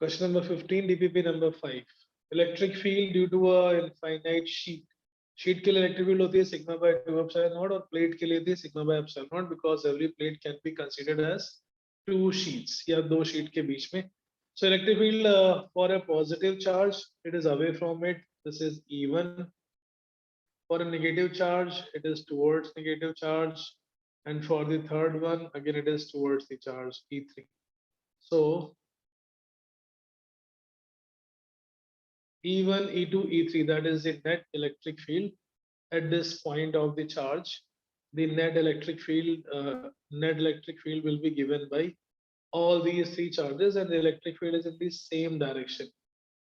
Question number 15, DPP number 5. Electric field due to a infinite sheet. Sheet के लिए electric field होती है sigma by 2 epsilon naught और plate के लिए होती है sigma by epsilon naught because every plate can be considered as two sheets या दो शीट के बीच में. So electric field for a positive charge it is away from it, this is E1. For a negative charge it is towards negative charge, and for the third one again it is towards the charge E3. So E1, E2, E3, that is the net electric field at this point of the charge. The net electric field will be given by all these three charges, and the electric field is in the same direction.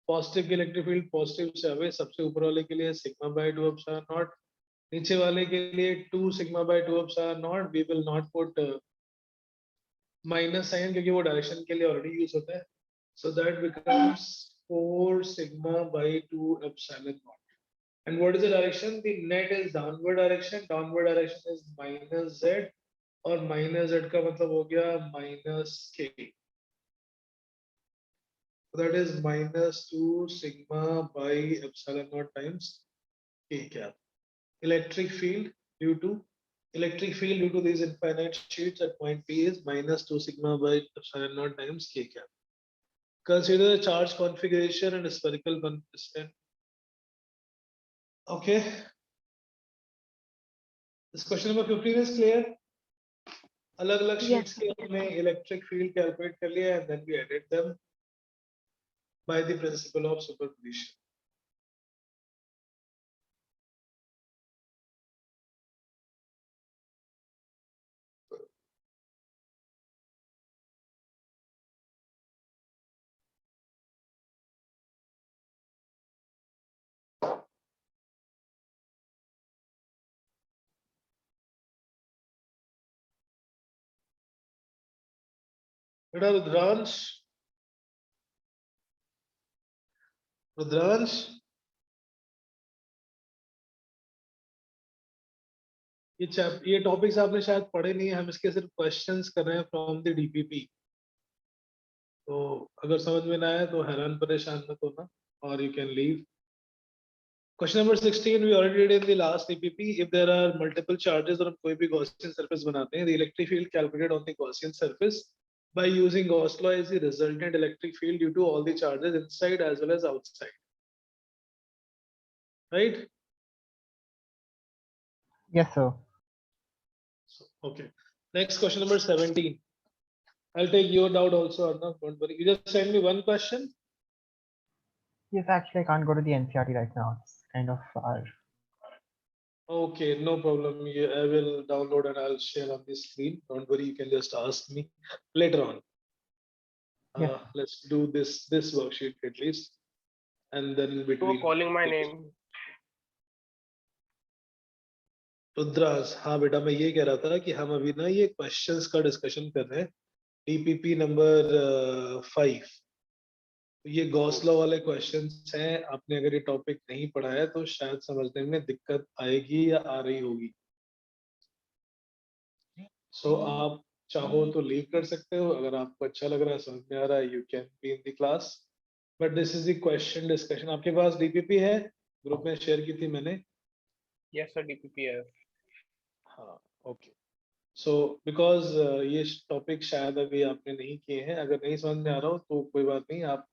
Positive की electric field positive से away सबसे ऊपर वाले के लिए sigma by 2 epsilon not, नीचे वाले के लिए 2 sigma by 2 epsilon naught. We will not put minus sign क्योंकि वो डायरेक्शन के लिए ऑलरेडी यूज होता है. So that becomes 4 sigma by 2 epsilon naught. And what is the direction? The net is downward direction. Downward direction is minus z, और minus z का मतलब हो गया minus k. So that is minus 2 sigma by epsilon naught times k cap. Electric field due to these infinite sheets at point P is minus 2 sigma by epsilon naught times k cap. Consider the charge configuration and spherical constant. Okay. This question number 15 is clear. अलग अलग sheets के हमने electric field calculate कर लिया and then we added them by the principle of superposition. बेटा रुद्रांश, ये topics आपने शायद पढ़े नहीं है, हम इसके सिर्फ क्वेश्चंस कर रहे हैं फ्रॉम द डीपीपी. तो अगर समझ में ना आए तो हैरान परेशान मत होना, और you can leave. Question number 16 we already did in the last DPP. If there are multiple charges और हम कोई भी Gaussian surface बनाते हैं, the electric field calculated on the Gaussian surface by using Gauss law is the resultant electric field due to all the charges inside as well as outside. Right? Yes, sir. So, okay. Next question number 17. I'll take your doubt also, Arnav. Don't worry. You just send me one question. Yes, actually, I can't go to the NCERT right now. It's kind of far. Okay, no problem. Yeah, I will download and I'll share on the screen. Don't worry. You can just ask me later on. Yes. Let's do this worksheet at least, and then in between. calling my name. Rudras, हाँ बेटा, मैं ये कह रहा था कि हम अभी ना ये क्वेश्चंस का डिस्कशन कर रहे हैं टीपीपी नंबर 5. ये गॉस लॉ वाले क्वेश्चंस हैं. आपने अगर ये टॉपिक नहीं पढ़ा है तो शायद समझने में दिक्कत आएगी या आ रही होगी. सो आप चाहो तो लीव कर सकते हो. अगर आपको अच्छा लग रहा है, समझ में आ रहा है, you can be in the class. But this is the question discussion. आपके पास डीपीपी है? ग्रुप में शेयर की थी मैंने. Yes, sir, DPP है. हाँ, ओके. सो बिकॉज ये टॉपिक शायद अभी आपने नहीं किए हैं, अगर नहीं समझ में आ रहा हो तो कोई बात नहीं, आप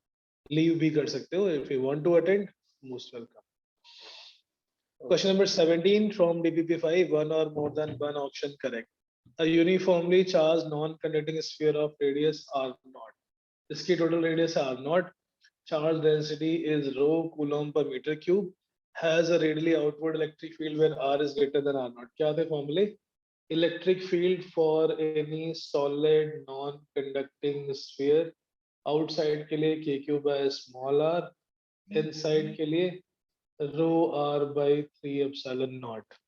लीव भी कर सकते हो. If you want to attend, most welcome. Question number 17 from DPP5, one or more than one option correct. A uniformly charged non-conducting sphere of radius R0. इसकी total radius है R0. Charge density is rho coulomb per meter cube. Has a radially outward electric field where R is greater than R0. क्या थे formulae? Electric field for any solid non-conducting sphere. Outside के लिए k cube by small r. Inside के लिए rho r by 3 epsilon naught.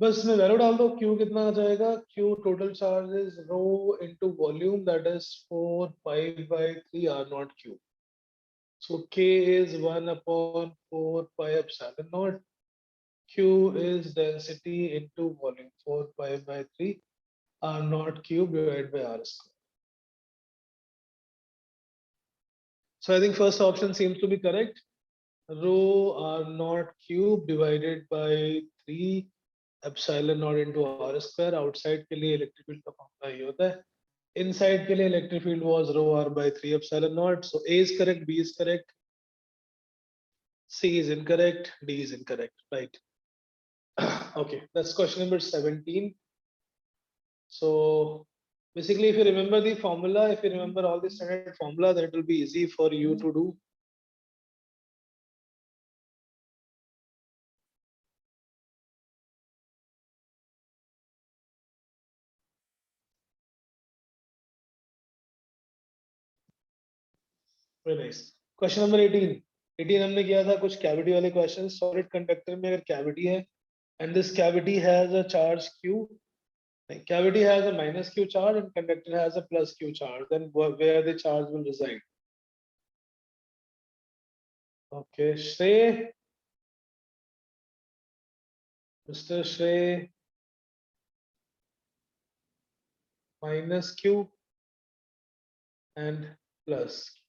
बस इसमें value डाल दो, Q कितना आ जाएगा, Q total charge is rho into volume, that is 4 pi by 3 R naught Q. So K is 1 upon 4 pi epsilon naught. Q is density into volume, 4 pi by 3 R naught cube divided by R square. So I think first option seems to be correct. Rho R naught cube divided by 3 epsilon naught into R square. Outside के लिए electric field का formula ये होता है. Inside के लिए electric field was rho R by 3 epsilon naught. So A is correct, B is correct, C is incorrect, D is incorrect, right? Okay, that's question number 17. So basically, if you remember the formula, if you remember all the standard formula, then it will be easy for you to do. Very nice. Question number 18. 18 हमने किया था कुछ cavity वाले questions. Solid conductor में अगर cavity है and this cavity has a charge Q, cavity has a minus Q charge and conductor has a plus Q charge, then where the charge will reside? Okay, Shrey, Mr. Shrey, minus Q and plus Q.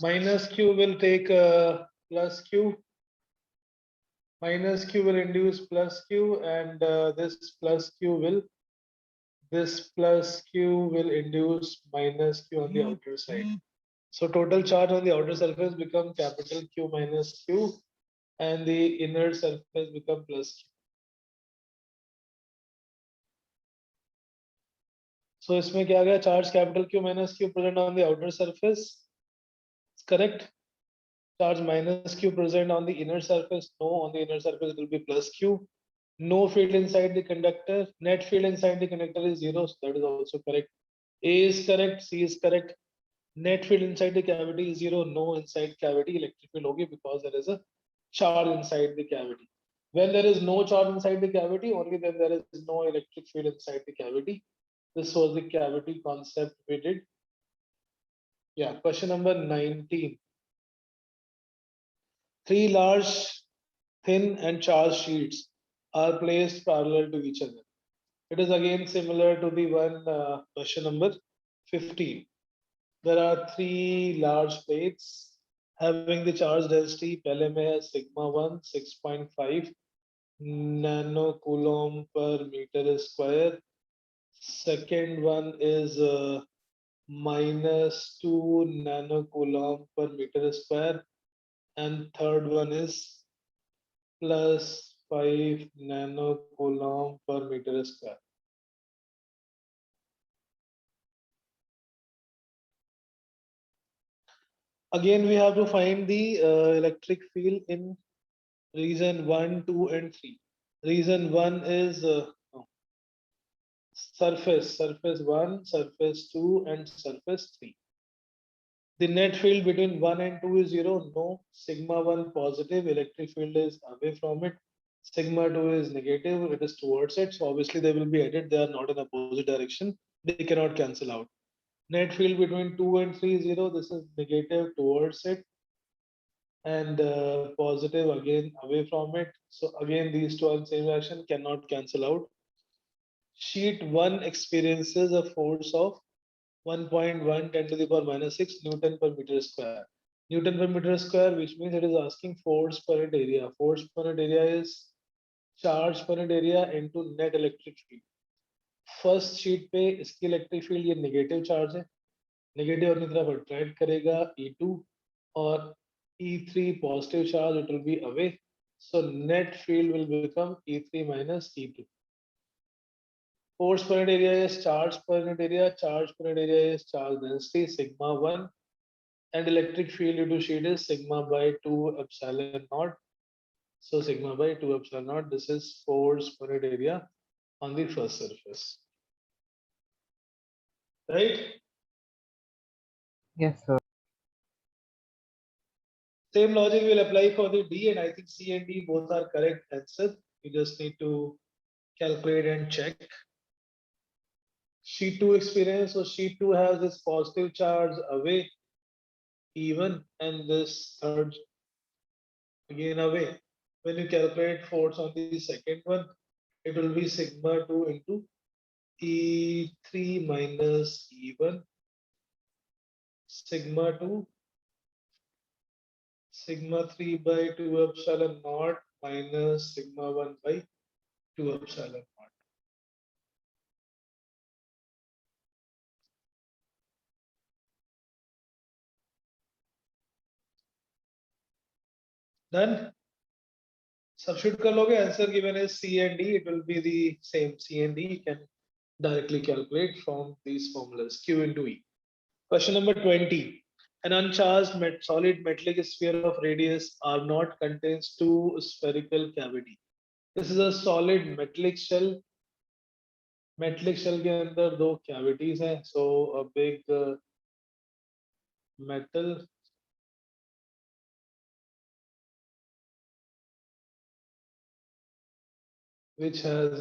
Minus Q will take plus Q. Minus Q will induce plus Q, and this plus Q will induce minus Q on the outer side. So total charge on the outer surface become capital Q minus Q, and the inner surface become plus Q. So इसमें क्या गया, charge capital Q minus Q present on the outer surface, correct? Charge minus Q present on the inner surface, no, on the inner surface it will be plus Q. No field inside the conductor, net field inside the conductor is 0, so that is also correct. A is correct, C is correct. Net field inside the cavity is 0, no inside cavity electric field hogi because there is a charge inside the cavity. When there is no charge inside the cavity, only then there is no electric field inside the cavity. This was the cavity concept we did. Yeah, question number 19. 3 large, thin and charged sheets are placed parallel to each other. It is again similar to the one question number 15. There are 3 large plates having the charge density. पहले में है sigma 1 6.5 nanocoulomb per meter square. Second one is minus 2 nanocoulomb per meter square, and third one is plus 5 nanocoulomb per meter square. Again, we have to find the electric field in region 1, 2, and 3. Region 1 is surface 1, surface 2, and surface 3. The net field between 1 and 2 is 0, no. Sigma 1 positive, electric field is away from it. Sigma 2 is negative, it is towards it. So obviously they will be added, they are not in opposite direction. They cannot cancel out. Net field between 2 and 3 is 0, this is negative towards it, and positive again away from it. So again, these two on same action cannot cancel out. Sheet 1 experiences a force of 1.1 10 to the power minus 6 Newton per meter square. Newton per meter square, which means it is asking force per unit area. Force per unit area is charge per unit area into net electric field. First sheet पे इसकी electric field ये negative charge है, negative अपनी तरफ attract करेगा E2, और E3 positive charge, it will be away. So net field will become E3 minus E2. Force per unit area is charge per unit area. Charge per unit area is charge density sigma 1. And electric field due to sheet is sigma by 2 epsilon naught. So sigma by 2 epsilon naught. This is force per unit area on the first surface. Right? Yes, sir. Same logic will apply for the D, and I think C and D both are correct answer. You just need to calculate and check. Sheet 2 experience, so sheet 2 has this positive charge away, even, and this third again away. When you calculate force on the second one, it will be sigma 2 into E3 minus E1, sigma 2, sigma 3 by 2 epsilon naught minus sigma 1 by 2 epsilon naught. Done? Substitute कर लोगे, answer given is C and D, it will be the same. C and D you can directly calculate from these formulas, Q into E. Question number 20. An uncharged solid metallic sphere of radius R0 contains two spherical cavity. This is a solid metallic shell. Metallic shell के अंदर दो cavities हैं. So a big metal which has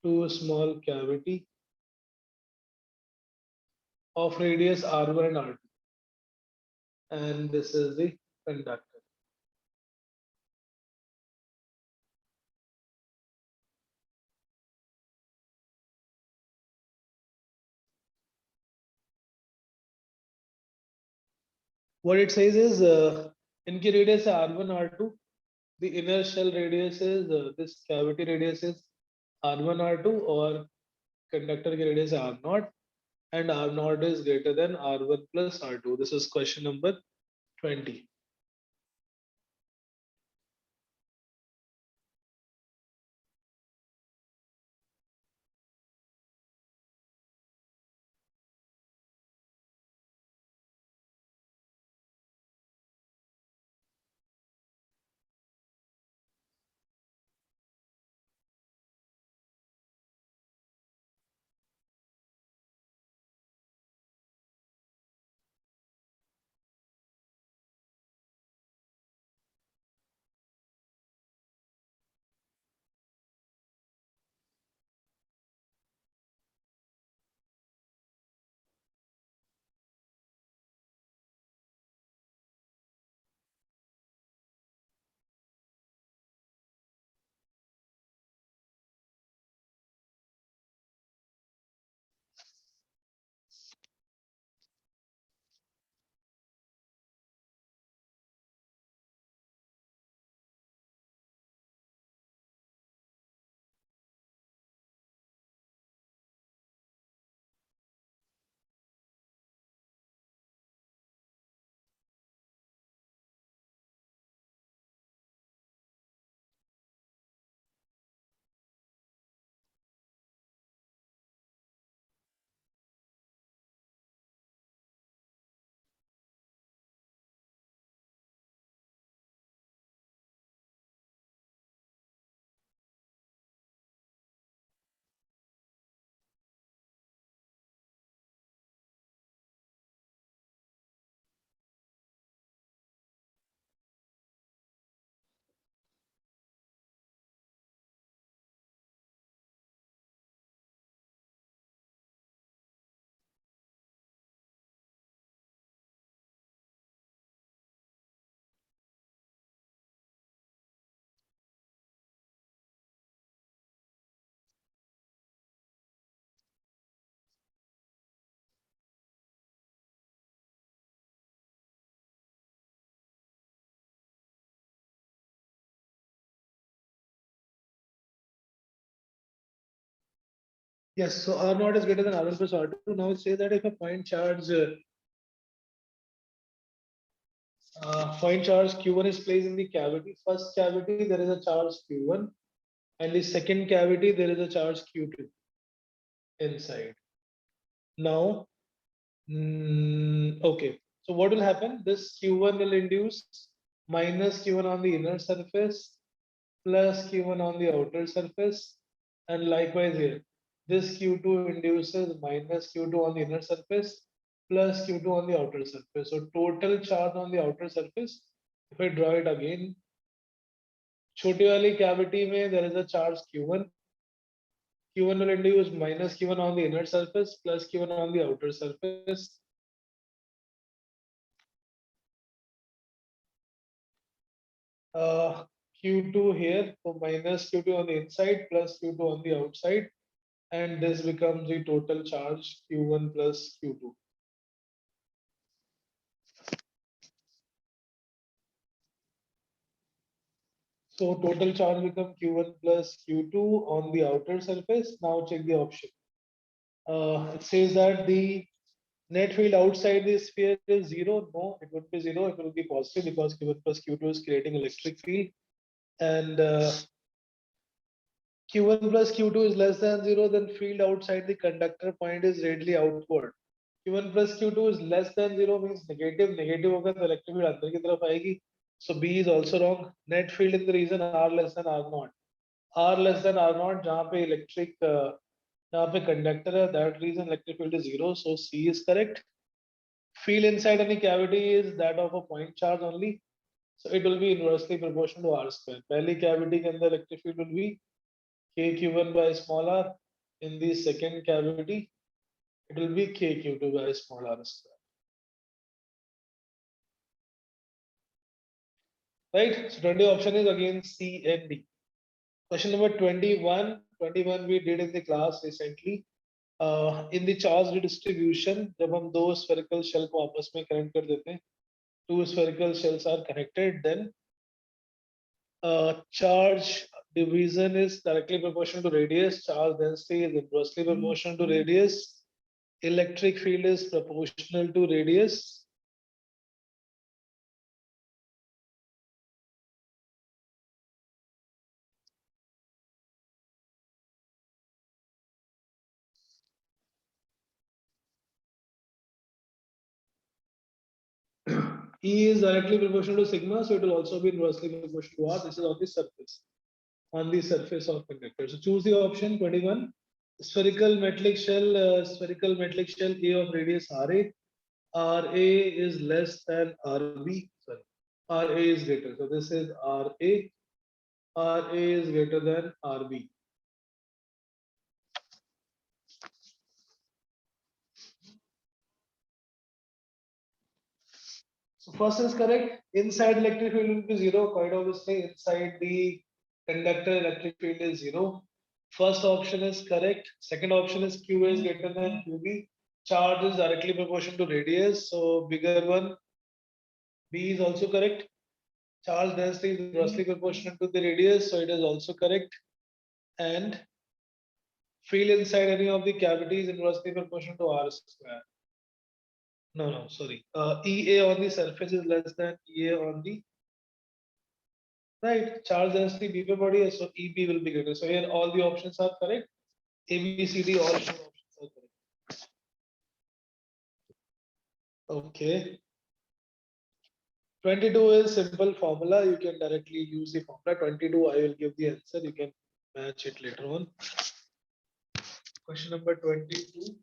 two small cavity of radius R1 and R2. And this is the conductor. What it says is इनकी radius है R1 R2. The inner shell radius is this cavity radius is R1 R2 और conductor की radius है R0 and R0 is greater than R1 plus R2. This is question number 20. Yes, so R0 is greater than R1 plus R2. Now it says that if a point charge Q1 is placed in the cavity, first cavity there is a charge Q1 and the second cavity there is a charge Q2 inside. Now, okay. So what will happen? This Q1 will induce minus Q1 on the inner surface plus Q1 on the outer surface, and likewise here, this Q2 induces minus Q2 on the inner surface plus Q2 on the outer surface. So total charge on the outer surface, if I draw it again, छोटी वाली cavity में there is a charge Q1. Q1 will induce minus Q1 on the inner surface plus Q1 on the outer surface. Q2 here, so minus Q2 on the inside plus Q2 on the outside, and this becomes the total charge Q1 plus Q2. So total charge becomes Q1 plus Q2 on the outer surface. Now check the option. It says that the net field outside the sphere is zero. No, it would be zero. It will be positive because Q1 plus Q2 is creating electric field, and Q1 plus Q2 is less than zero. Then field outside the conductor point is radially outward. Q1 plus Q2 is less than zero means negative. Negative होगा तो electric field अंदर की तरफ आएगी. So B is also wrong. Net field in the region R less than R naught. R less than R naught जहाँ पे electric जहाँ पे conductor है, that region electric field is zero. So C is correct. Field inside any cavity is that of a point charge only. So it will be inversely proportional to R square. पहली cavity के अंदर electric field will be KQ1 by small r. In the second cavity, it will be KQ2 by small r square. Right? So 20 option is again C and D. Question number 21. 21 we did in the class recently. In the charge distribution, जब हम दो spherical shell को आपस में connect कर देते हैं, two spherical shells are connected, then charge division is directly proportional to radius, charge density is inversely proportional to radius, electric field is proportional to radius. E is directly proportional to sigma, so it will also be inversely proportional to R. This is on the surface of conductor. So choose the option 21. Spherical metallic shell A of radius RA. RA is less than RB. Sorry, RA is greater. So this is RA. RA is greater than RB. So first is correct. Inside electric field will be zero. Quite obviously, inside the conductor electric field is zero. First option is correct. Second option is Q is greater than QB. Charge is directly proportional to radius. So bigger one. B is also correct. Charge density is inversely proportional to the radius. So it is also correct. And field inside any of the cavities inversely proportional to R square. No, sorry. EA on the surface is less than EA on the right. Charge density B per body is, so EB will be greater. So here all the options are correct. A, B, C, D, all four options are correct. Okay. 22 is simple formula. You can directly use the formula. 22, I will give the answer. You can match it later on. Question number 22.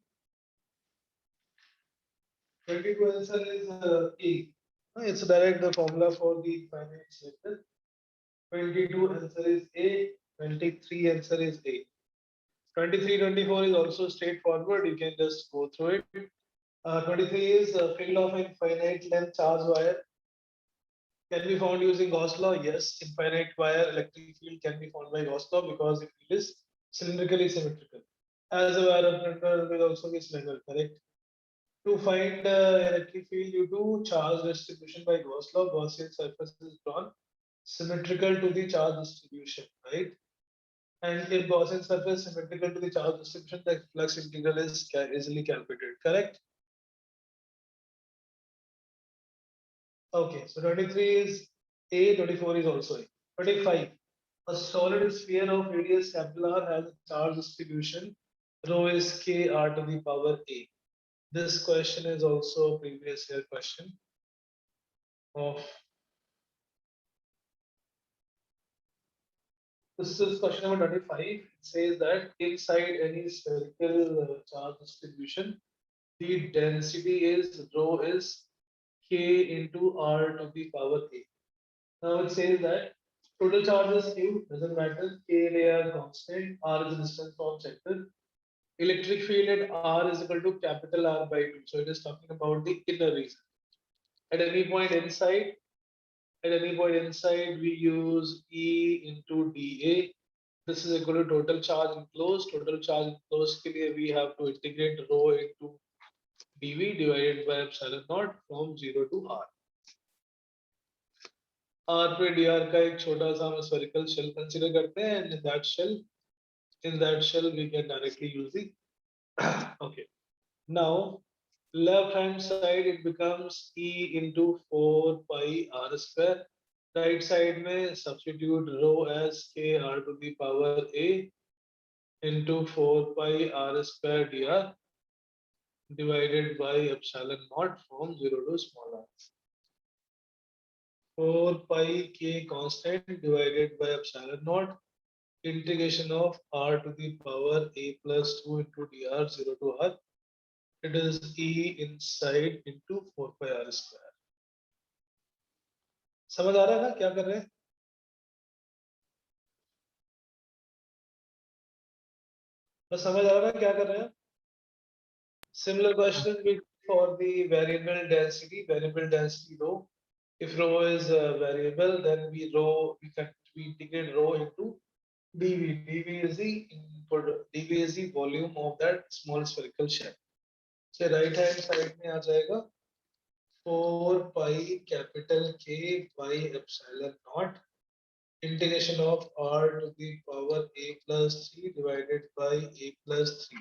22 answer is A. It's direct the formula for the finite circle. 22 answer is A. 23 answer is A. 23, 24 is also straightforward. You can just go through it. 23 is a field of infinite length charge wire. Can be found using Gauss law. Yes, infinite wire electric field can be found by Gauss law because the field is cylindrically symmetrical. As a wire of conductor will also be cylindrical, correct? To find electric field, you do charge distribution by Gauss law. Gaussian surface is drawn symmetrical to the charge distribution, right? And if Gaussian surface symmetrical to the charge distribution, the flux integral is easily calculated, correct? Okay, so 23 is A, 24 is also A. 25. A solid sphere of radius capital R has a charge distribution. Rho is k r to the power a. This question is also a previous year question of. This is question number 25. It says that inside any spherical charge distribution, the density is rho is k into r to the power a. Now it says that total charge is q, doesn't matter. K they are constant, r is the distance from center. Electric field at r is equal to capital R by 2. So it is talking about the inner region. At any point inside, we use E into dA. This is equal to total charge enclosed. Total charge enclosed के लिए we have to integrate rho into dV divided by epsilon naught from 0 to r. R पे dr का एक छोटा सा हम spherical shell consider करते हैं, and in that shell we can directly use the okay. Now left hand side it becomes E into 4 pi r square. Right side में substitute rho as k r to the power a into 4 pi r square dr divided by epsilon naught from 0 to small r. 4 pi k constant divided by epsilon naught, integration of r to the power a plus 2 into dr 0 to r. It is E inside into 4 pi r square. समझ आ रहा है ना क्या कर रहे हैं? बस समझ आ रहा है क्या कर रहे हैं? Similar question for the variable density rho. If rho is a variable, then we integrate rho into dV. dV is the input. dV is the volume of that small spherical shell. So right hand side में आ जाएगा 4 pi capital K by epsilon naught integration of r to the power a plus 3 divided by a plus 3.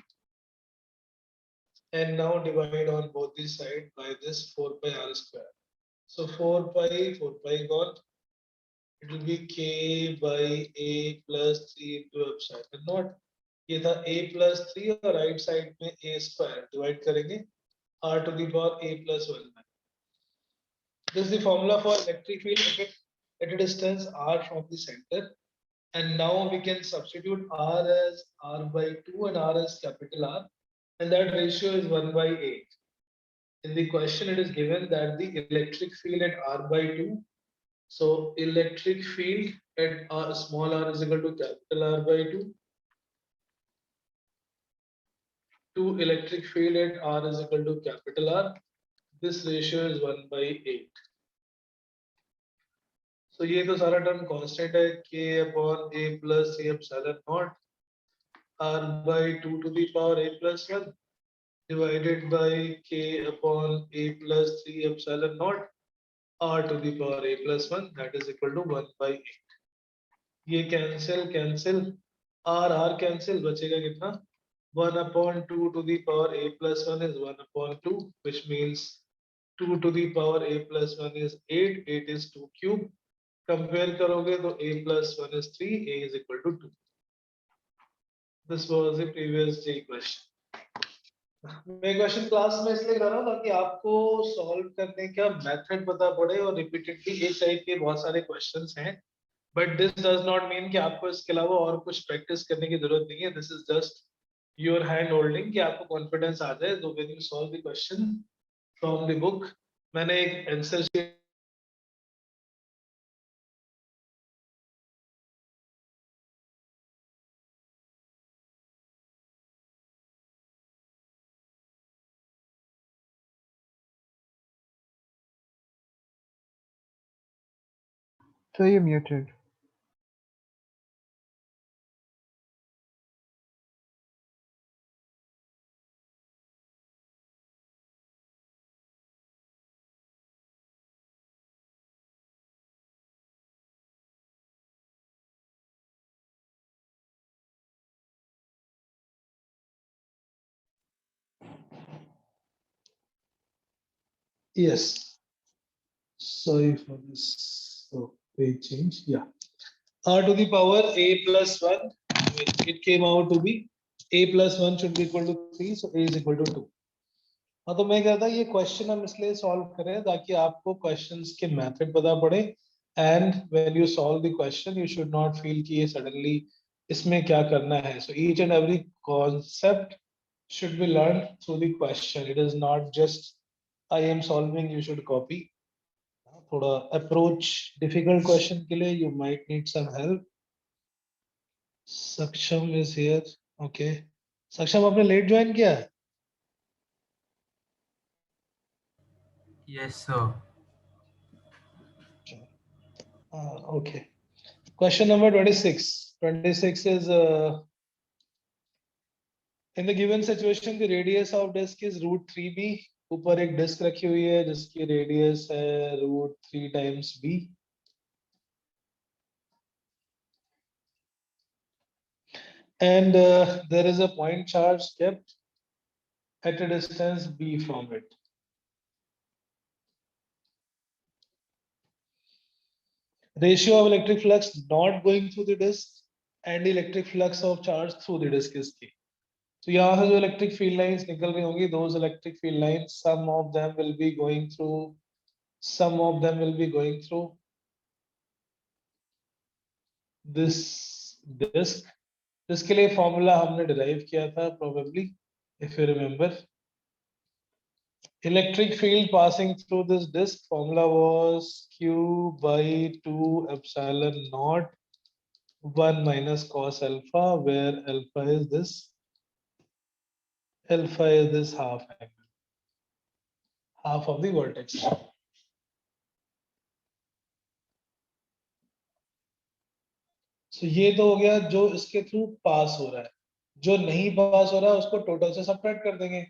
And now divide on both the sides by this 4 pi r square. So 4 pi gone. It will be k by a plus 3 into epsilon naught. ये था a plus 3 और right side में a square divide करेंगे r to the power a plus 1 में. This is the formula for electric field at a distance r from the center. And now we can substitute r as r by 2 and r as capital R. And that ratio is 1 by 8. In the question, it is given that the electric field at r by 2. So electric field at r, small r is equal to capital R by 2. To electric field at r is equal to capital R. This ratio is 1 by 8. So ये तो सारा term constant है k upon a plus a epsilon naught r by 2 to the power a plus 1 divided by k upon a plus 3 epsilon naught r to the power a plus 1, that is equal to 1 by 8. ये cancel r cancel बचेगा कितना 1 upon 2 to the power a plus 1 is 1 upon 2, which means 2 to the power a plus 1 is 8, 8 is 2 cube. Compare करोगे तो a plus 1 is 3, a is equal to 2. This was the previous day question. मैं question class में इसलिए कर रहा हूँ ताकि आपको सॉल्व करने का मेथड पता पड़े और रिपीटेडली एक टाइप के बहुत सारे क्वेश्चंस हैं, but this does not mean कि आपको इसके अलावा और कुछ प्रैक्टिस करने की जरूरत नहीं है. This is just your hand holding कि आपको कॉन्फिडेंस आ जाए. तो when you solve the question from the book, मैंने एक answer sheet So you're muted. Yes. Sorry for this. So page change. Yeah. r to the power a plus 1, it came out to be a plus 1 should be equal to 3, so a is equal to 2. हाँ, तो मैं कहता ये question हम इसलिए solve करें ताकि आपको क्वेश्चंस के मेथड पता पड़े, and when you solve the question you should not feel कि ये सडनली इसमें क्या करना है. So each and every concept should be learned through the question. It is not just I am solving, you should copy. थोड़ा approach difficult question के लिए you might need some help. सक्षम is here. Okay. सक्षम आपने late join किया है? Yes, sir. Okay. Question number 26. 26 is in the given situation the radius of disk is root 3b. ऊपर एक डिस्क रखी हुई है जिसकी रेडियस है root 3 times b. And there is a point charge kept at a distance b from it. Ratio of electric flux not going through the disk and electric flux of charge through the disk is key. So यहाँ से जो electric field lines निकल रही होंगी, those electric field lines, some of them will be going through this disk. जिसके लिए formula हमने derive किया था probably, if you remember. Electric field passing through this disk formula was q by 2 epsilon naught 1 minus cos alpha, where alpha is this half angle, half of the vertex. So ये तो हो गया जो इसके through pass हो रहा है. जो नहीं पास हो रहा है उसको टोटल से सबट्रैक्ट कर देंगे.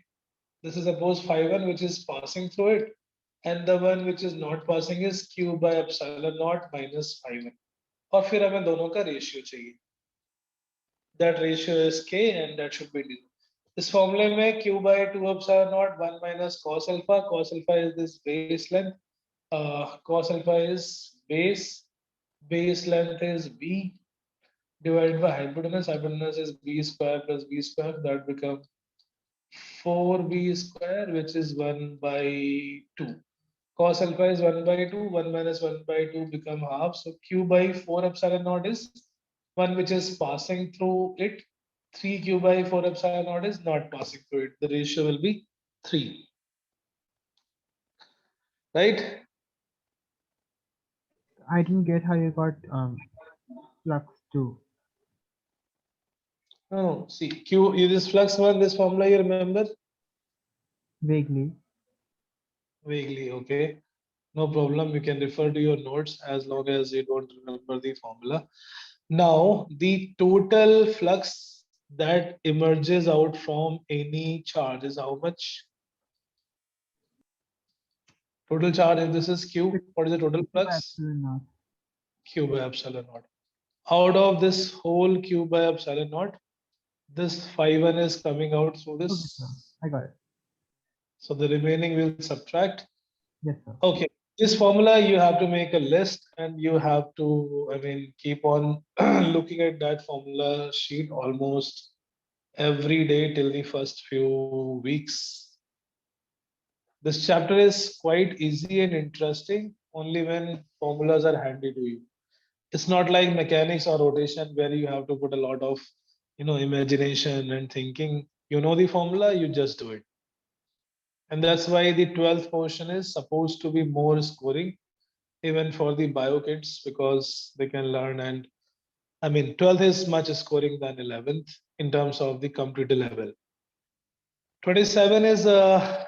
This is suppose phi1 which is passing through it, and the one which is not passing is q by epsilon naught minus phi1. और फिर हमें दोनों का रेशियो चाहिए. That ratio is k and that should be d. इस फॉर्मूले में q by 2 epsilon naught 1 minus cos alpha. Cos alpha is this base length. Cos alpha is base length is b divided by hypotenuse. Hypotenuse is b square plus b square. That becomes 4b square, which is 1 by 2. Cos alpha is 1 by 2. 1 minus 1 by 2 become half. So q by 4 epsilon naught is one which is passing through it. 3q by 4 epsilon naught is not passing through it. The ratio will be 3. Right? I didn't get how you got flux 2. No, see, q is this flux one, this formula you remember? Vaguely. Vaguely, okay. No problem. You can refer to your notes as long as you don't remember the formula. Now, the total flux that emerges out from any charge is how much? Total charge, if this is q, what is the total flux? Epsilon naught. Q by epsilon naught. Out of this whole q by epsilon naught, this phi1 is coming out through this. Okay, sir. I got it. So the remaining will subtract. Yes, sir. Okay. This formula you have to make a list and you have to, I mean, keep on looking at that formula sheet almost every day till the first few weeks. This chapter is quite easy and interesting only when formulas are handy to you. It's not like mechanics or rotation where you have to put a lot of, imagination and thinking. You know the formula, you just do it. And that's why the 12th portion is supposed to be more scoring even for the bio kids, because they can learn. And I mean 12th is much scoring than 11th in terms of the computer level. 27 is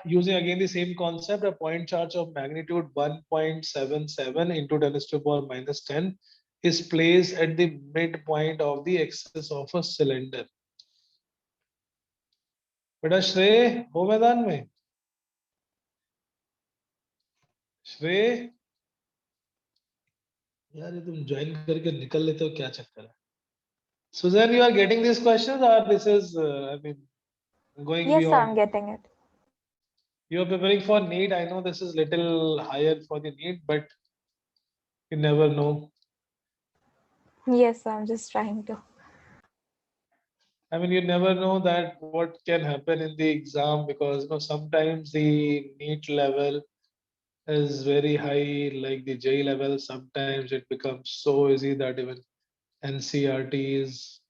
using again the same concept. A point charge of magnitude 1.77 into 10 to the power minus 10 is placed at the midpoint of the axis of a cylinder. बेटा श्रेय हो मैदान में? श्रेय यार ये तुम join करके निकल लेते हो, क्या चक्कर है? Suzanne, you are getting these questions or this is I mean going Yes, beyond? I'm getting it. You are preparing for NEET. I know this is little higher for the NEET, but you never know. Yes, I'm just trying to. I mean, you never know that what can happen in the exam, because sometimes the NEET level is very high, like the J level. Sometimes it becomes so easy that even NCRT is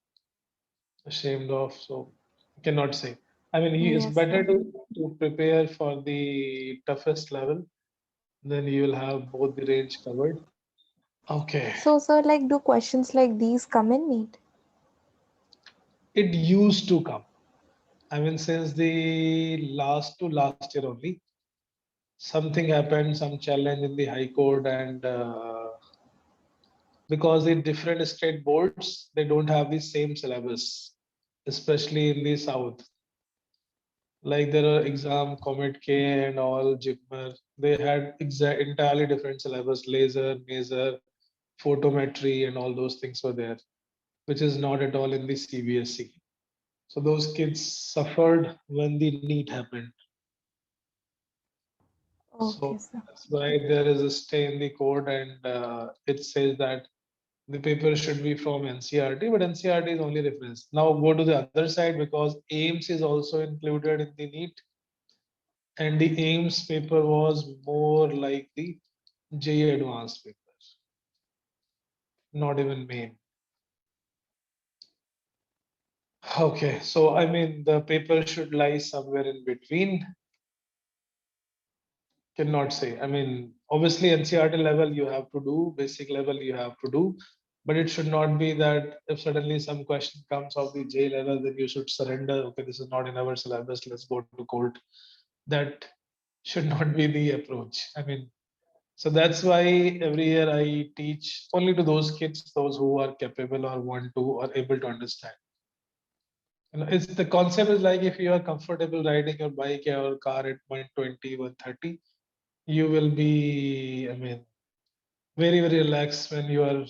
ashamed of. So you cannot say. I mean, it's Yes, better sir. to prepare for the toughest level, then you will have both the range covered. Okay. So, sir, like, do questions like these come in NEET? It used to come. I mean, since the last year only, something happened, some challenge in the High Court, and because in different state boards, they don't have the same syllabus, especially in the South. Like there are exam, Comet K and all, JIPMER, they had entirely different syllabus, laser, maser, photometry, and all those things were there, which is not at all in the CBSE. So those kids suffered when the NEET happened. Okay, So sir. that's why there is a stay in the code, and it says that the paper should be from NCRT, but NCRT is only reference. Now go to the other side, because AIMS is also included in the NEET, and the AIMS paper was more like the JEE advanced paper, not even main. Okay, so I mean the paper should lie somewhere in between. Cannot say. I mean, obviously NCRT level you have to do, basic level you have to do, but it should not be that if suddenly some question comes of the J level, then you should surrender. Okay, this is not in our syllabus, let's go to court. That should not be the approach. I mean, so that's why every year I teach only to those kids, those who are capable or want to or able to understand. It's the concept is like if you are comfortable riding your bike or car at 120, 130, you will be, I mean, very relaxed when you are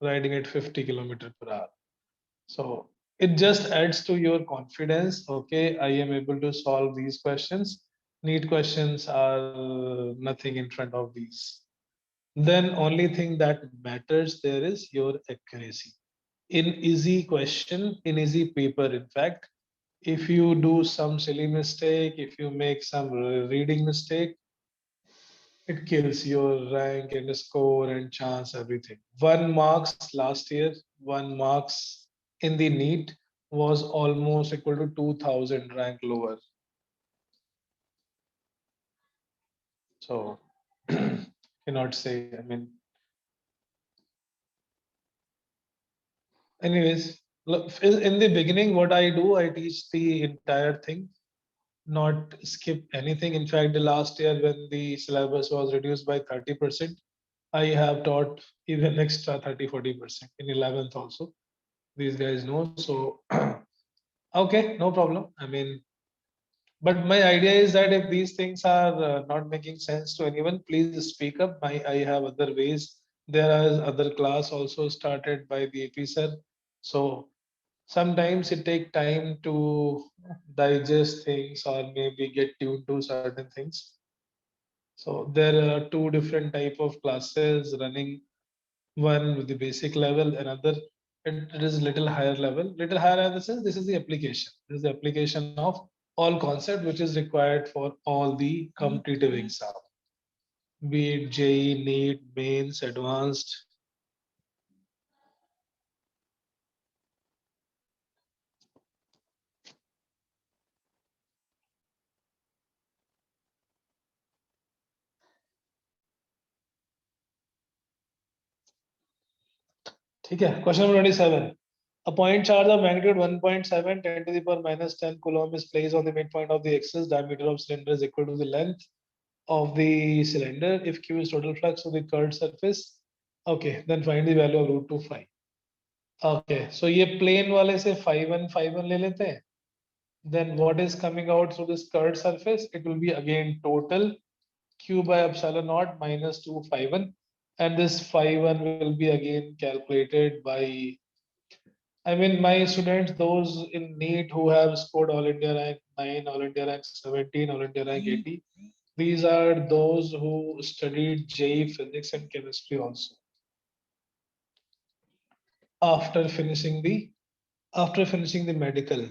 riding at 50 kilometer per hour. So it just adds to your confidence. Okay, I am able to solve these questions. NEET questions are nothing in front of these. Then only thing that matters there is your accuracy. In easy question, in easy paper, in fact, if you do some silly mistake, if you make some reading mistake, it kills your rank and score and chance, everything. 1 marks last year, 1 marks in the NEET was almost equal to 2000 rank lower. So cannot say. I mean, anyways, look, in the beginning, what I do, I teach the entire thing, not skip anything. In fact, the last year when the syllabus was reduced by 30%, I have taught even extra 30-40% in 11th also. These guys know. So okay, no problem. I mean, but my idea is that if these things are not making sense to anyone, please speak up. I have other ways. There is other class also started by the AP sir. So sometimes it take time to digest things or maybe get tuned to certain things. So there are two different type of classes running, one with the basic level, another it is little higher level. Little higher in the sense this is the application. This is the application of all concept which is required for all the competitive exam, be it JEE, NEET, mains, advanced. ठीक है. Question number 27. A point charge of magnitude 1.7 10 to the power minus 10 coulomb is placed on the midpoint of the axis. Diameter of cylinder is equal to the length of the cylinder. If Q is total flux of the curved surface, okay, then find the value of root 2 phi. Okay, so ये plane वाले से phi 1 ले लेते हैं. Then what is coming out through this curved surface? It will be again total Q by epsilon naught minus 2 phi 1, and this phi 1 will be again calculated by, I mean, my students, those in NEET who have scored All India rank 9, All India rank 17, All India rank 80, these are those who studied JEE physics and chemistry also. after finishing the medical.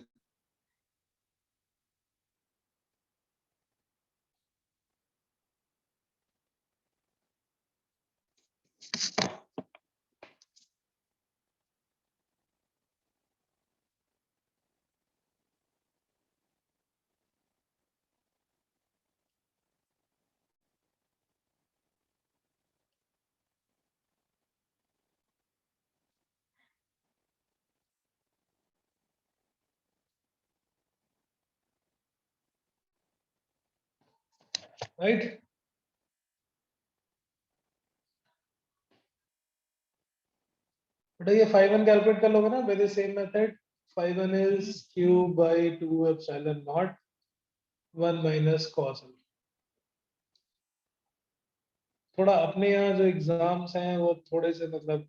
Right? बेटा ये 5-1 calculate कर लोगे ना by the same method. 5-1 is q by 2 epsilon naught 1 minus cos. थोड़ा अपने यहाँ जो exams हैं वो थोड़े से मतलब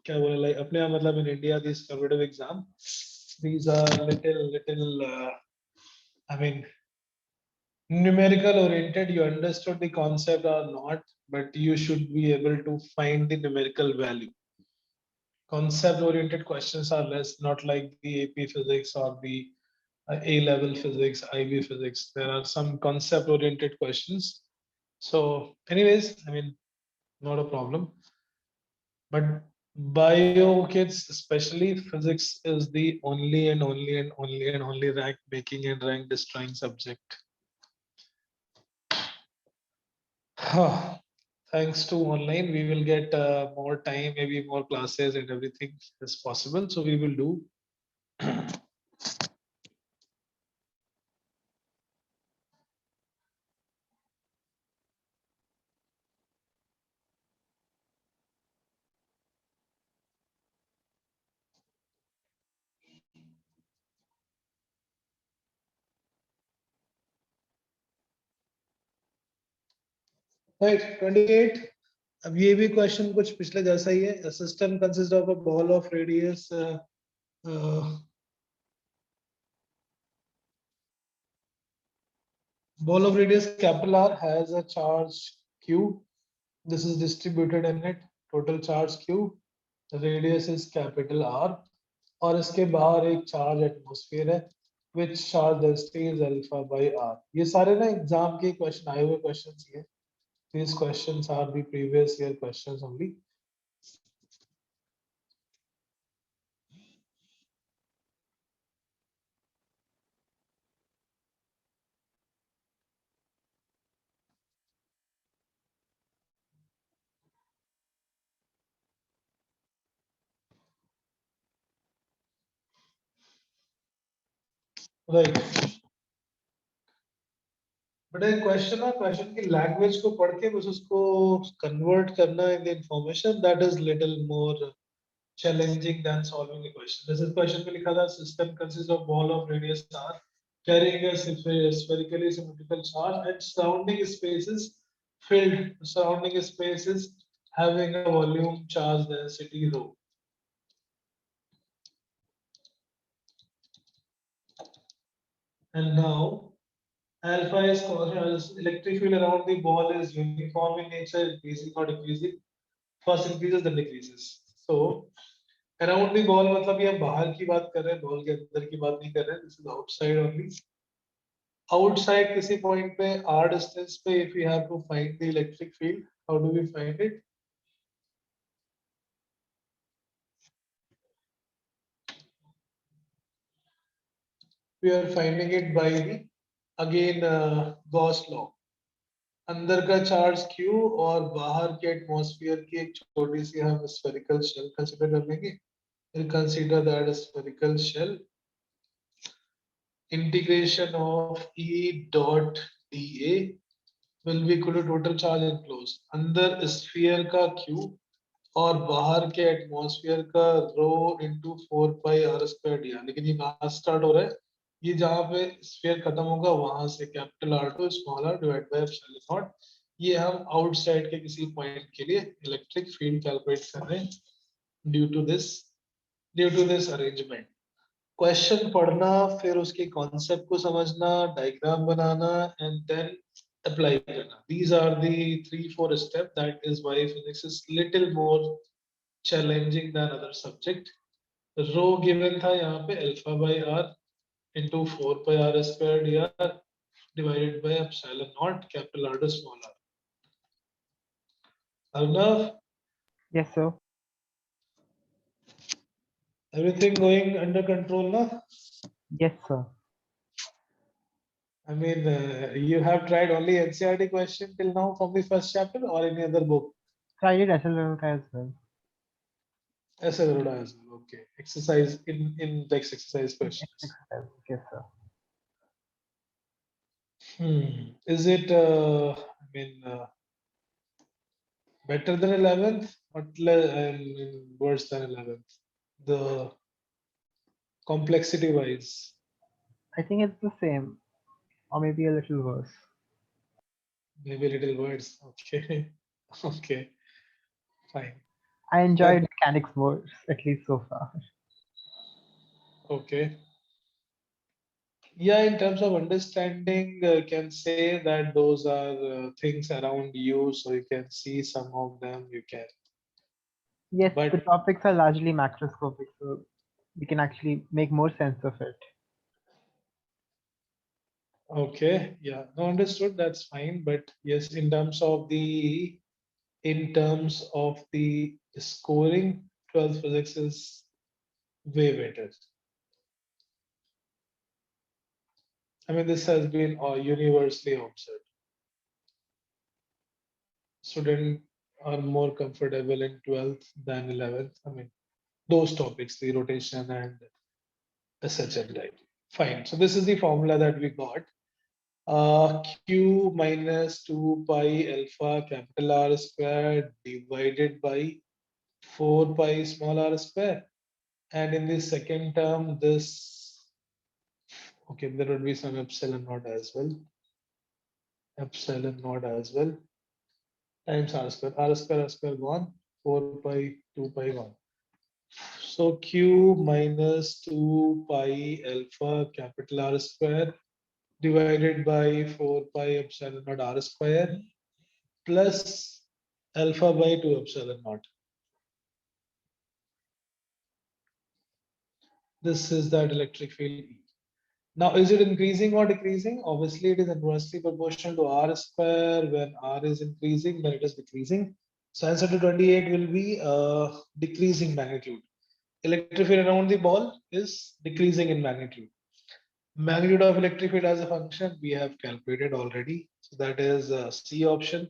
क्या बोले लाइक अपने यहाँ मतलब in India this competitive exam these are little I mean numerical oriented. You understood the concept or not, but you should be able to find the numerical value. Concept oriented questions are less, not like the AP physics or the A level physics, IB physics. There are some concept oriented questions. So anyways, I mean, not a problem. But bio kids, especially physics, is the only rank making and rank destroying subject. Thanks to online, we will get more time, maybe more classes and everything is possible. So we will do. Right, 28. अब ये भी question कुछ पिछले जैसा ही है. A system consists of a ball of radius capital R has a charge Q. This is distributed in it. Total charge Q. The radius is capital R. और इसके बाहर एक चार्ज एटमॉस्फेयर है. Which charge density is alpha by R. ये सारे ना exam के question आए हुए क्वेश्चंस ही है. These questions are the previous year questions only. Right. But एक क्वेश्चन की लैंग्वेज को पढ़ के बस उसको कन्वर्ट करना in the information that is little more challenging than solving the question. जैसे क्वेश्चन में लिखा था system consist of ball of radius r carrying a spherically symmetrical charge and surrounding spaces filled surrounding spaces having a volume charge density rho. And now alpha is electric field around the ball is uniform in nature, increasing or decreasing. First increases, then decreases. So around the ball मतलब ये बाहर की बात कर रहे हैं, ball के अंदर की बात नहीं कर रहे हैं. This is outside only. Outside किसी point पे r distance पे if we have to find the electric field, how do we find it? We are finding it by the again Gauss law. अंदर का चार्ज Q और बाहर के atmosphere की एक छोटी सी हम स्फेरिकल शेल कंसीडर कर लेंगे. We'll consider that a spherical shell. Integration of E dot dA will be equal to total charge enclosed. अंदर स्फीयर का Q और बाहर के एटमॉस्फेयर का रो इंटू 4 पाई r स्क्वायर दिया. लेकिन ये कहाँ स्टार्ट हो रहा है? ये जहाँ पे स्फीयर खत्म होगा वहां से capital R2 small r divide by epsilon not. ये हम आउटसाइड के किसी पॉइंट के लिए इलेक्ट्रिक फील्ड कैलकुलेट कर रहे हैं due to this arrangement. Question पढ़ना, फिर उसके कॉन्सेप्ट को समझना, डायग्राम बनाना एंड देन अप्लाई करना. These are the 3-4 steps. That is why physics is little more challenging than other subject. Rho given था यहाँ पे alpha by r into 4 pi r squared dr divided by epsilon naught capital R to small r. Arnav, Yes, sir. everything going under control now? Yes, sir. I mean, you have tried only NCERT question till now from the first chapter or any other book? So I did SL as well. SL Arora as well. Okay. Exercise in text exercise questions. Yes, sir. Is it, I mean, better than 11th or worse than 11th? The complexity wise. I think it's the same, or maybe a little worse. Maybe a little worse. Okay. Okay. Fine. I enjoyed mechanics more, at least so far. Okay. Yeah, in terms of understanding, can say that those are things around you, so you can see some of them. You can. Yes, the But topics are largely macroscopic, so we can actually make more sense of it. okay, yeah, no, understood. That's fine. But yes, in terms of the scoring, 12th physics is way better. I mean, this has been universally observed. Students are more comfortable in 12th than 11th. I mean, those topics, the rotation and SHL, right? Fine. So this is the formula that we got. Q minus 2 pi alpha capital R square divided by 4 pi small r square. And in the second term, this, okay, there would be some epsilon naught as well. Epsilon naught as well. Times r square gone, 4 pi, 2 pi 1. So Q minus 2 pi alpha capital R square divided by 4 pi epsilon naught r square plus alpha by 2 epsilon naught. This is that electric field E. Now, is it increasing or decreasing? Obviously, it is inversely proportional to r square. When r is increasing, then it is decreasing. So answer to 28 will be decreasing magnitude. Electric field around the ball is decreasing in magnitude. Magnitude of electric field as a function we have calculated already. So that is C option.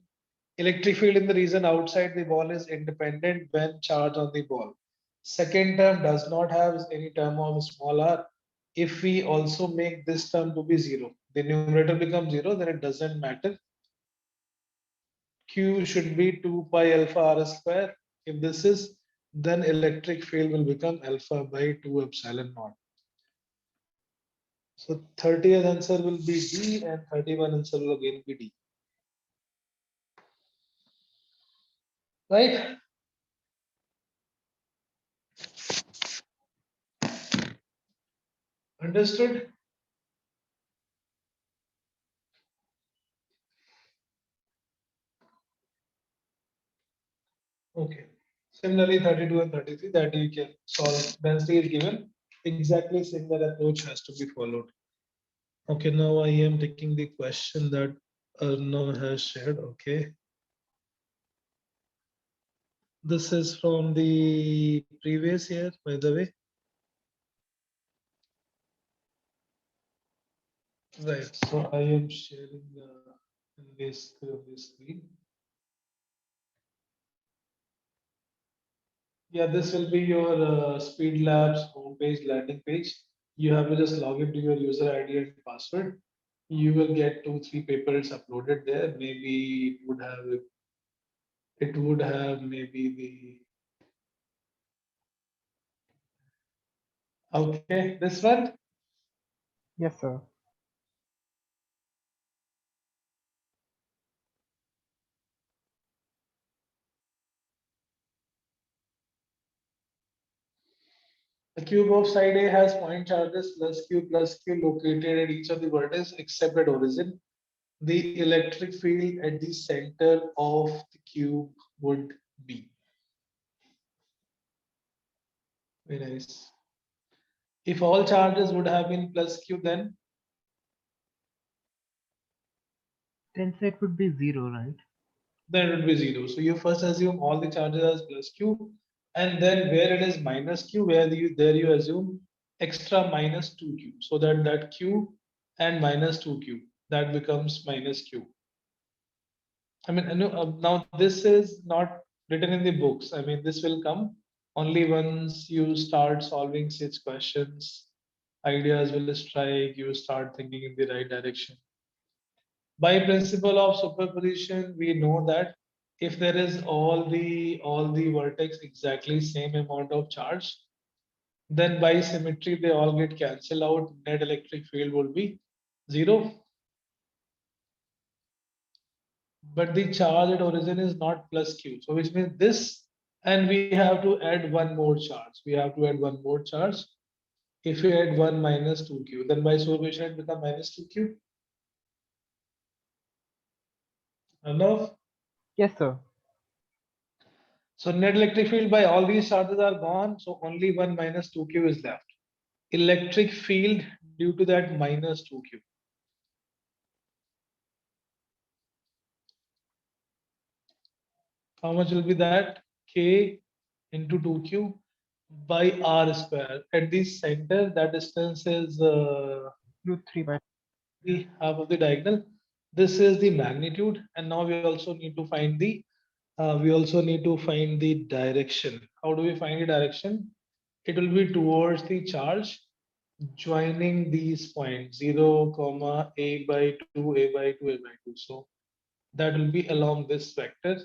Electric field in the region outside the ball is independent when charged on the ball. Second term does not have any term of small r. If we also make this term to be 0, the numerator becomes 0, then it doesn't matter. Q should be 2 pi alpha r square. If this is, then electric field will become alpha by 2 epsilon naught. So 30th answer will be D and 31 answer will again be D. Right? Understood? Okay. Similarly, 32 and 33 that you can solve. Density is given. Exactly similar approach has to be followed. Okay, now I am taking the question that Arnav has shared. Okay. This is from the previous year, by the way. Right. So I am sharing this screen. Yeah, this will be your Speed Labs homepage landing page. You have to just log into your user ID and password. You will get 2-3 papers uploaded there. Maybe it would have maybe the okay, this one. Yes, sir. The cube of side A has point charges plus Q located at each of the vertices except at origin. The electric field at the center of the cube would be. Very nice. If all charges would have been plus q, then so it would be 0, right? it would be 0. So you first assume all the charges as plus q, and then where it is minus q, there you assume extra minus 2q, so that q and minus 2q, that becomes minus q. I mean, now this is not written in the books. I mean, this will come only once you start solving such questions. Ideas will strike, you start thinking in the right direction. By principle of superposition, we know that if there is all the vertex exactly same amount of charge, then by symmetry they all get cancelled out. Net electric field will be 0. But the charge at origin is not plus q. So which means this, and we have to add one more charge. We have to add one more charge. If we add 1 minus 2q, then by superposition it becomes minus 2q. Enough? Yes, sir. So net electric field by all these charges are gone. So only 1 minus 2q is left. Electric field due to that minus 2q. How much will be that? K into 2q by r square. At the center, that distance is Root 3 by the half of the diagonal. This is the magnitude, and now we also need to find the direction. How do we find the direction? It will be towards the charge joining these points 0, comma a by 2, a by 2, a by 2. So that will be along this vector.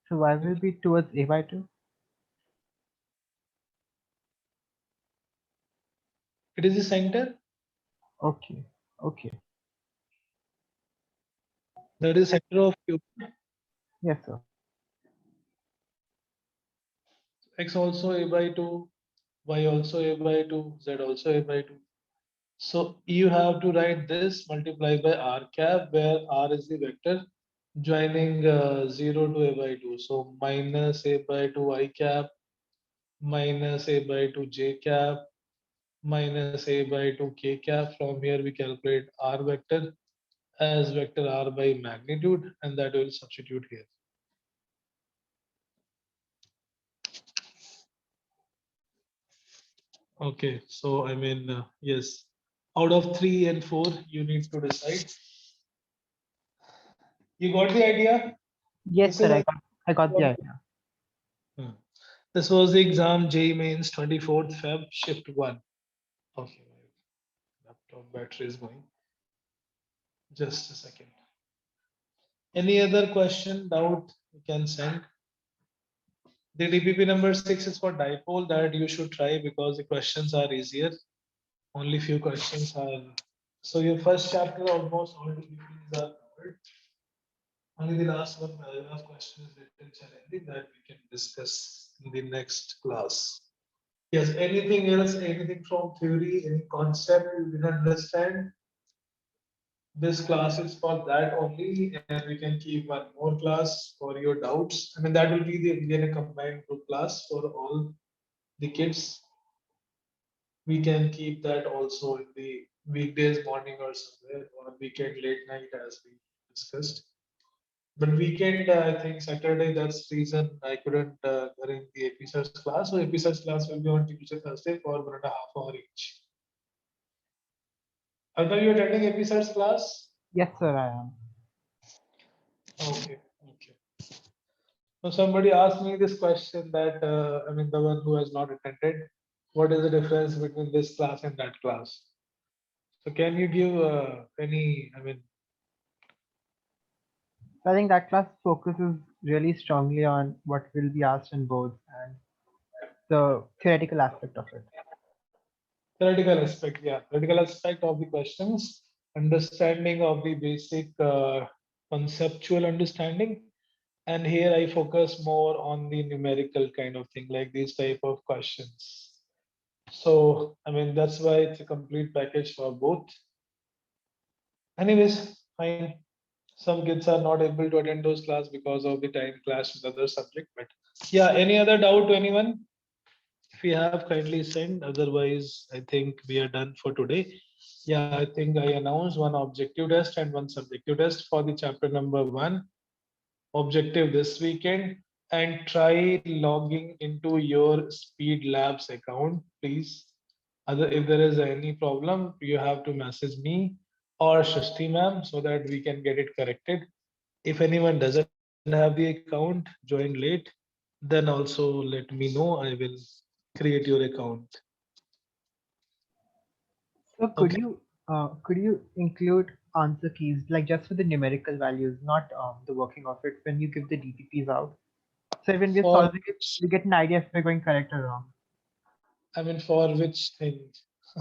So y will be towards a by 2. It is the center. Okay. Okay. That is center of cube. Yes, sir. X also a by 2, y also a by 2, z also a by 2. So you have to write this multiplied by r cap, where r is the vector joining 0 to a by 2. So minus a by 2 I cap, minus a by 2 j cap, minus a by 2 k cap. From here we calculate r vector as vector r by magnitude, and that will substitute here. Okay, so I mean, yes, out of 3 and 4, you need to decide. You got the idea? Yes, This sir. is I got the idea. This was the exam JEE Mains 24th Feb shift 1. Okay, my laptop battery is going. Just a second. Any other question, doubt, you can send. The DPP number 6 is for dipole, that you should try because the questions are easier. Only few questions are. So your first chapter, almost all DPPs are covered. Only the last one paragraph question is little challenging, that we can discuss in the next class. Yes, anything else, anything from theory, any concept you didn't understand? This class is for that only, and we can keep one more class for your doubts. I mean, that will be the again a combined group class for all the kids. We can keep that also in the weekdays morning or somewhere, or weekend late night as we discussed. But weekend, I think Saturday, that's the reason I couldn't arrange the AP Search class. So AP Search class will be on Tuesday, Thursday for 1.5 hours each. Are you attending AP Search class? Yes, sir, I am. Okay, okay. So somebody asked me this question that, I mean, the one who has not attended, what is the difference between this class and that class? So can you give any, I mean, I think that class focuses really strongly on what will be asked in boards and the theoretical aspect of it. theoretical aspect, yeah, theoretical aspect of the questions, understanding of the basic conceptual understanding. And here I focus more on the numerical kind of thing, like these type of questions. So, I mean, that's why it's a complete package for both. Anyways, fine. Some kids are not able to attend those class because of the time clash with other subject. But yeah, any other doubt to anyone? If you have, kindly send. Otherwise, I think we are done for today. Yeah, I think I announced one objective test and one subjective test for the chapter number 1. Objective this weekend, and try logging into your Speed Labs account, please. If there is any problem, you have to message me or Shashti ma'am so that we can get it corrected. If anyone doesn't have the account, joined late, then also let me know. I will create your account. So Okay. could you include answer keys like just for the numerical values, not the working of it when you give the DPPs out? So when we're For solving it, we get an idea if we're going correct or wrong. I mean, for which thing?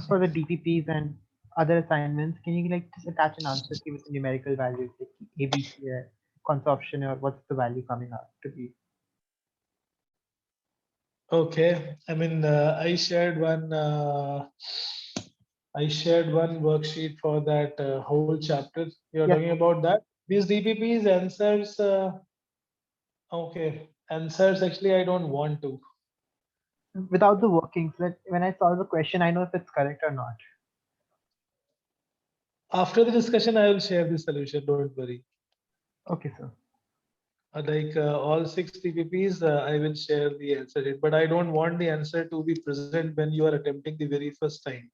For the DPPs and other assignments, can you like just attach an answer key with the numerical values like ABC or consumption or what's the value coming out to be? Okay. I mean, I shared one worksheet for that whole chapter. You're Yes, talking about that. These DPPs answers. Okay, answers. Actually, I don't want to. without the workings, that when I solve a question, I know if it's correct or not. After the discussion, I will share the solution. Don't worry. Okay, sir. All 6 DPPs, I will share the answer sheet, but I don't want the answer to be present when you are attempting the very first time.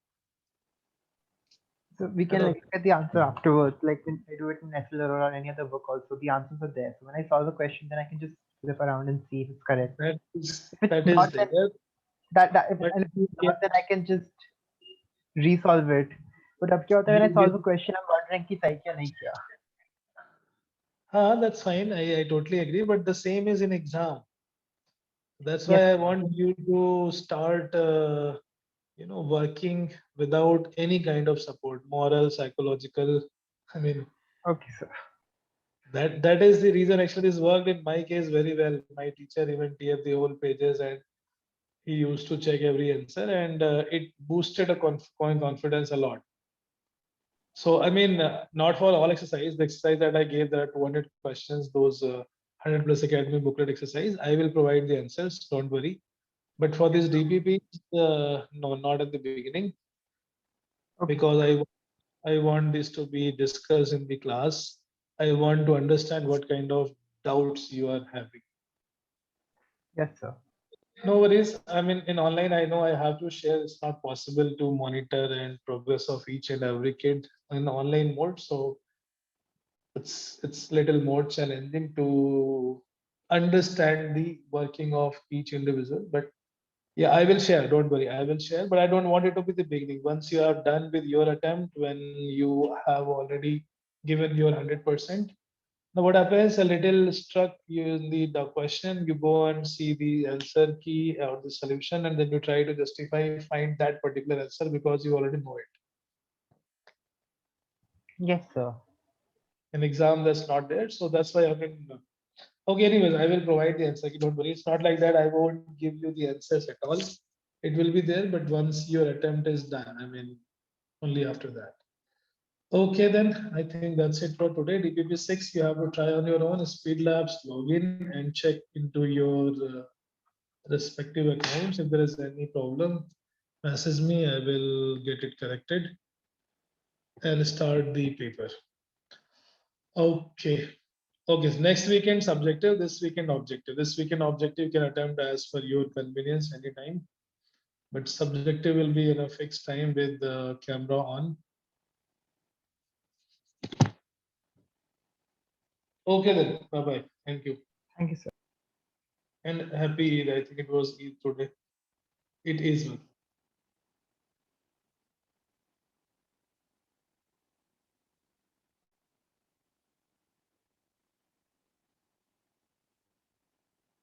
So we can like look at the answer afterwards, like when I do it in SLR or any other book also, the answers are there. So when I solve a question, then I can just flip around and see if it's correct. That is If it's that is not, then there. if But it's not, then I can just resolve it. But अब क्या होता है when I you solve a get, question, I'm wondering कि सही क्या नहीं किया. that's fine. I totally agree. But the same is in exam. That's why Yes. I want you to start, working without any kind of support, moral, psychological. I mean, Okay, sir. that is the reason actually this worked in my case very well. My teacher even TF the whole pages and he used to check every answer and it boosted a confidence a lot. So I mean, not for all exercise. The exercise that I gave, there are 200 questions. Those 100 plus academy booklet exercise, I will provide the answers. Don't worry. But for this DPP, no, not at the beginning, Okay. because I want this to be discussed in the class. I want to understand what kind of doubts you are having. Yes, sir. No worries. I mean, in online, I know I have to share. It's not possible to monitor and progress of each and every kid in online mode. So it's little more challenging to understand the working of each individual. But yeah, I will share. Don't worry, I will share. But I don't want it to be the beginning. Once you are done with your attempt, when you have already given your 100%. Now what happens, a little struck you in the question, you go and see the answer key or the solution, and then you try to justify, find that particular answer because you already know it. Yes, sir. An exam that's not there. So that's why I mean, okay, anyways, I will provide the answer. Don't worry. It's not like that. I won't give you the answers at all. It will be there, but once your attempt is done, I mean, only after that. Okay, then I think that's it for today. DPP 6, you have to try on your own. Speed Labs, log in and check into your respective accounts. If there is any problem, message me. I will get it corrected and start the paper. Okay. Okay, so next weekend subjective, this weekend objective. This weekend objective you can attempt as per your convenience anytime, but subjective will be in a fixed time with the camera on. Okay then, bye-bye. Thank you. Thank you, sir. And happy Eid. I think it was Eid today. It is.